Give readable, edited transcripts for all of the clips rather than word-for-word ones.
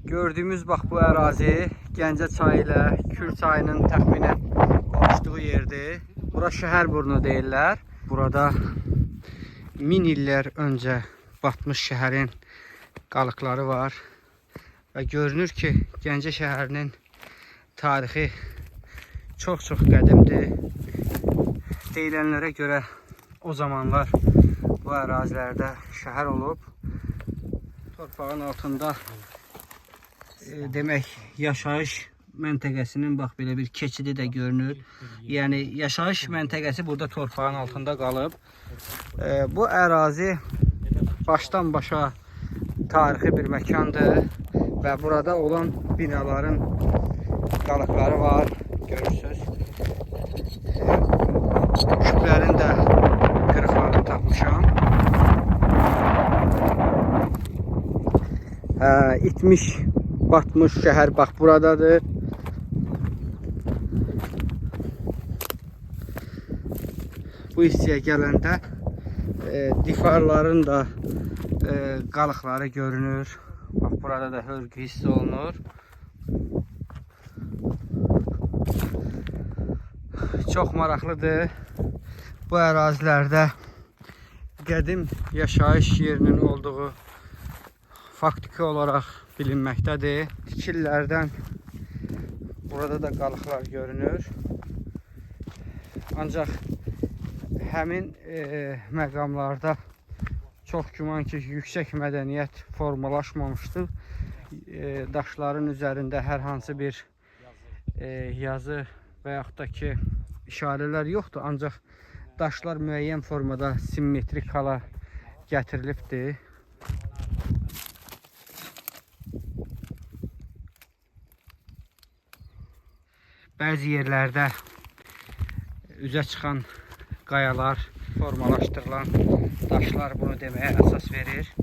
Gördüyümüz bax bu ərazi Gəncə çayı ilə Kür çayının təxminən qovuşduğu yerdir. Bura şəhər burnu deyirlər. Burada 1000 illər öncə batmış şəhərin qalıqları var. Və görünür ki, Gəncə şəhərinin tarixi çox qədimdir. Deyilənlərə görə o zamanlar bu ərazilərdə şəhər olub. Torpağın altında demək yaşayış məntəqəsinin bax belə bir keçidi də görünür. Yəni yaşayış məntəqəsi burada torpağın altında qalıb. Bu ərazi başdan başa tarixi bir məkandır və burada olan binaların qalıqları var, görürsünüz. Küplərin də qırıqlarını tapmışam. İtmiş, batmış şəhər bax buradadır. Bu hissəyə gələndə divarların da qalıqları görünür. Bax burada da hörgü hiss olunur. Çox maraqlıdır. Bu ərazilərdə qədim yaşayış yerinin olduğu faktiki olaraq bilinməkdədir. Tikillərdən burada da qalıqlar görünür. Ancaq həmin məqamlarda çox güman ki, yüksək mədəniyyət formalaşmamışdır. Daşların üzərində hər hansı bir yazı və yaxud da ki, işarələr yoxdur. Ancaq daşlar müəyyən formada simmetrik hala gətirilibdir. Bəzi yerlərdə üzə çıxan qayalar, formalaşdırılan daşlar bunu deməyə əsas verir.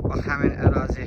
Bax, həmin ərazi